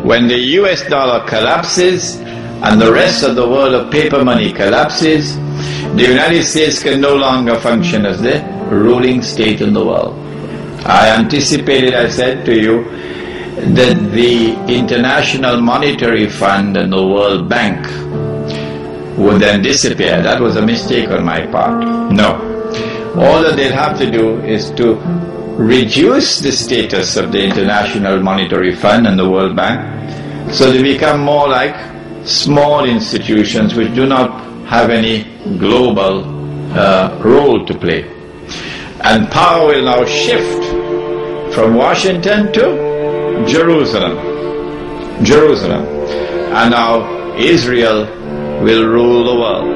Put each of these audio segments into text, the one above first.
When the US dollar collapses and the rest of the world of paper money collapses, the United States can no longer function as the ruling state in the world. I anticipated, I said to you, that the International Monetary Fund and the World Bank would then disappear. That was a mistake on my part. No. All that they'll have to do is to reduce the status of the International Monetary Fund and the World Bank so they become more like small institutions which do not have any global role to play. And power will now shift from Washington to Jerusalem. And now Israel will rule the world.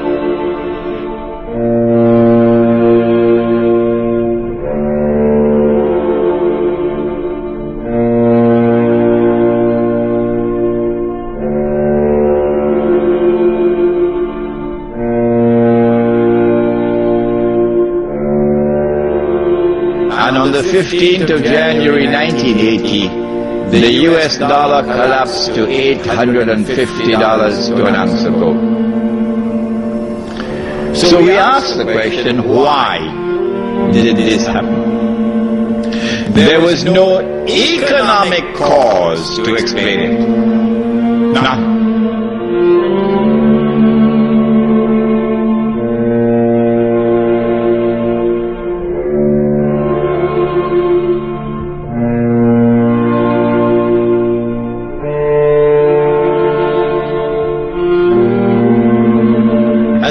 And on the 15th of January 1980, the US dollar collapsed to $850 to an ounce of gold. So we asked the question, why did this happen? There was no economic cause to explain it. None.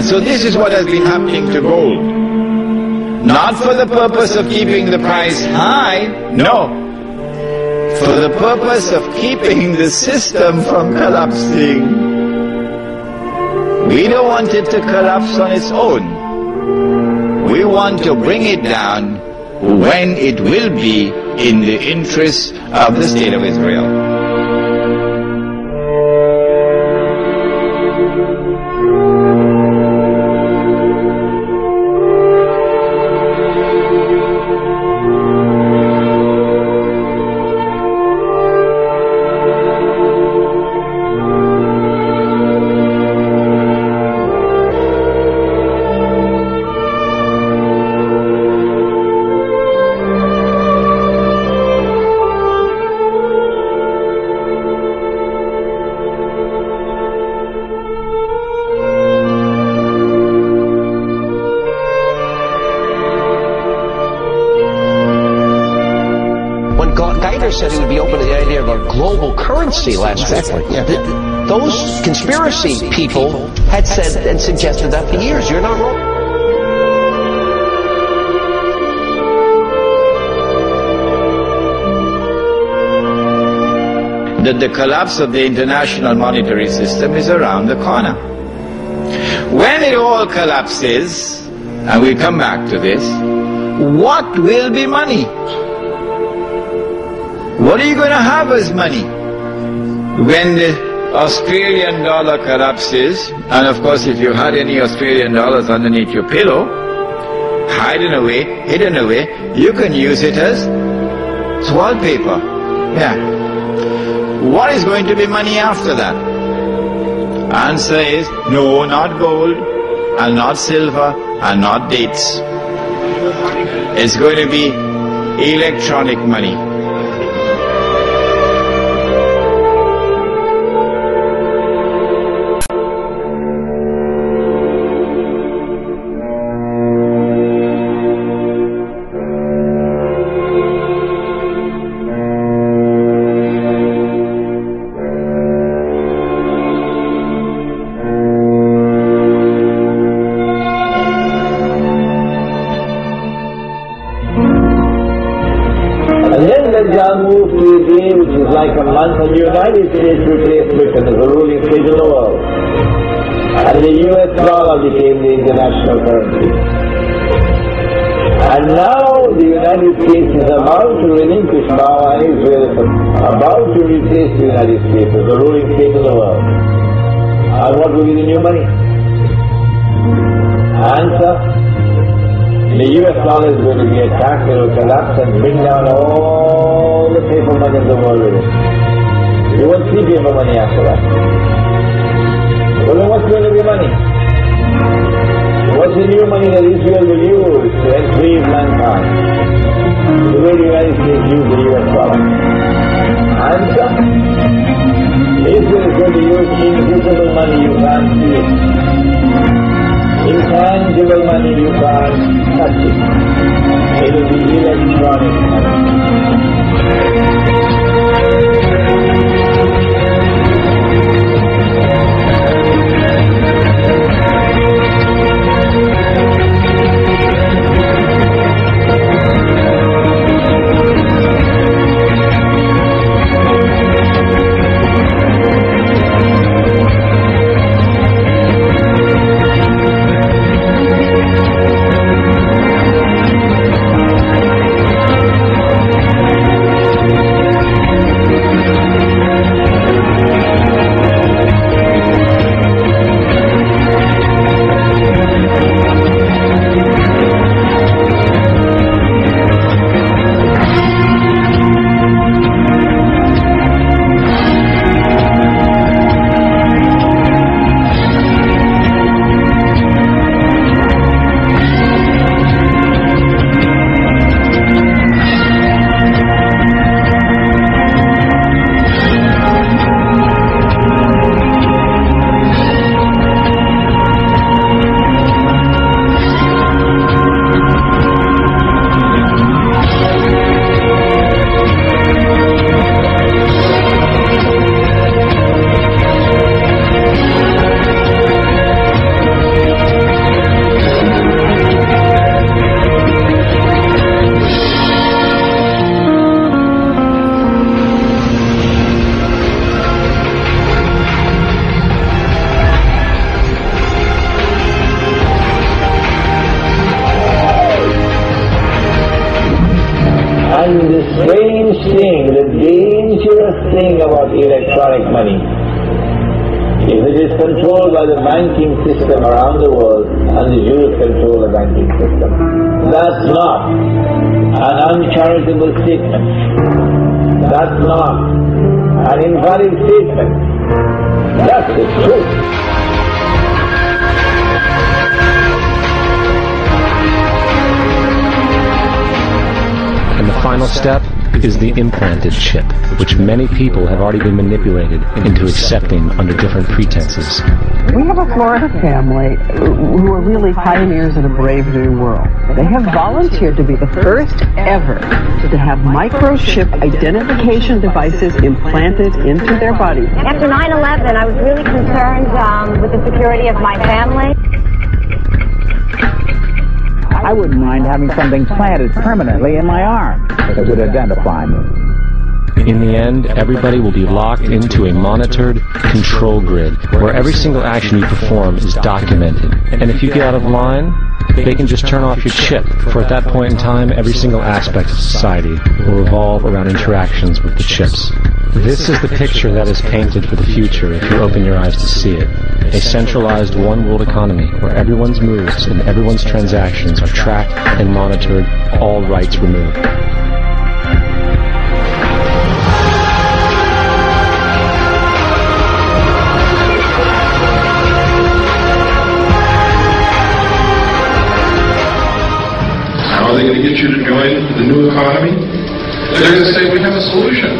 So this is what has been happening to gold. Not for the purpose of keeping the price high, no. For the purpose of keeping the system from collapsing. We don't want it to collapse on its own. We want to bring it down when it will be in the interest of the State of Israel. Said he would be open to the idea of a global currency last week. Yeah. Those conspiracy people had said and suggested that for years. You're not wrong. That the collapse of the international monetary system is around the corner. When it all collapses, and we come back to this, what will be money? What are you going to have as money? When the Australian dollar collapses, and of course if you had any Australian dollars underneath your pillow, hidden away, you can use it as wallpaper. Yeah. What is going to be money after that? Answer is, no, not gold, and not silver, and not dates. It's going to be electronic money. Dajjal moved to a day which is like a month, and the United States replaced Britain as the ruling state of the world. And the US dollar became the international currency. And now the United States is about to relinquish power, and Israel is about to replace the United States as the ruling state of the world. And what will be the new money? dollar is going to be attacked, it will collapse and bring down all the paper money of the world with it. You won't see paper money after that. Well, then what's going to be money? What's the new money that Israel will use to enslave mankind? The way the United States used the US dollar. Answer? Israel is going to use invisible money, you can't see it. Intangible money, you can't touch it. It will be electronic money. And the strange thing, the dangerous thing about electronic money, if it is controlled by the banking system around the world, and the Jews control the banking system, that's not an uncharitable statement. That's not an invalid statement. That's the truth. And the final step is the implanted chip, which many people have already been manipulated into accepting under different pretenses. We have a Florida family who are really pioneers in a brave new world. They have volunteered to be the first ever to have microchip identification devices implanted into their body. After 9/11, I was really concerned with the security of my family. I wouldn't mind having something planted permanently in my arm that would identify me. In the end, everybody will be locked into a monitored control grid where every single action you perform is documented. And if you get out of line, they can just turn off your chip, for at that point in time, every single aspect of society will revolve around interactions with the chips. This is the picture that is painted for the future if you open your eyes to see it. A centralized one-world economy where everyone's moves and everyone's transactions are tracked and monitored, all rights removed. How are they going to get you to join the new economy? They're going to say, we have a solution.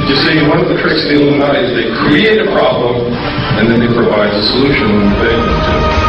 You see, one of the tricks of the Illuminati is they create a problem, and then they provide a solution when you beg them to.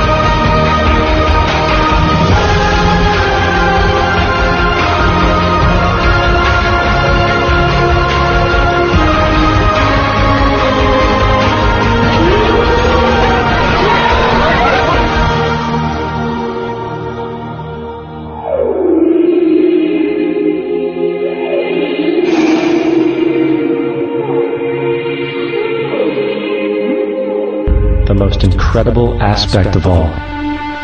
The most incredible aspect of all.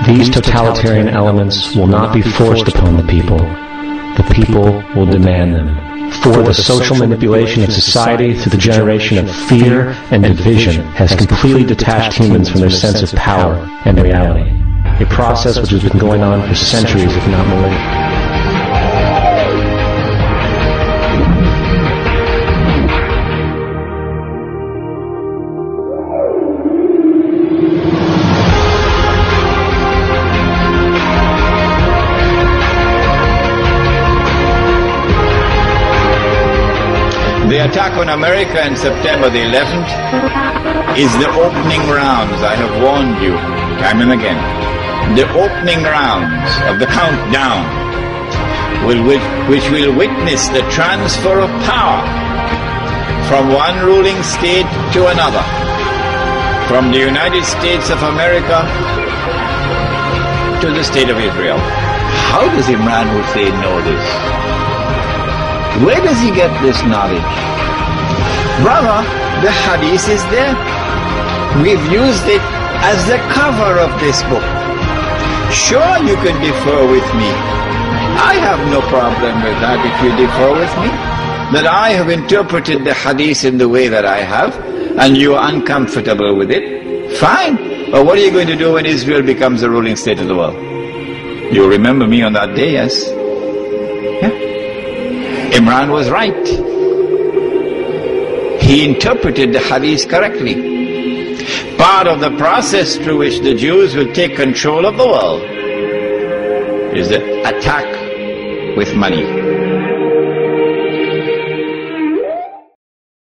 These totalitarian elements will not be forced upon the people. The people will demand them. For the social manipulation of society through the generation of fear and division has completely detached humans from their sense of power and reality. A process which has been going on for centuries, if not millennia. the attack on America in September the 11th is the opening rounds, I have warned you time and again. The opening rounds of the countdown which will witness the transfer of power from one ruling state to another, from the United States of America to the State of Israel. How does Imran Hussein know this? Where does he get this knowledge? Brother, the hadith is there. We've used it as the cover of this book. Sure, you can differ with me. I have no problem with that if you differ with me. That I have interpreted the hadith in the way that I have, and you are uncomfortable with it. Fine. But what are you going to do when Israel becomes the ruling state of the world? You remember me on that day, yes? Yeah. Imran was right. He interpreted the hadith correctly. Part of the process through which the Jews will take control of the world is the attack with money.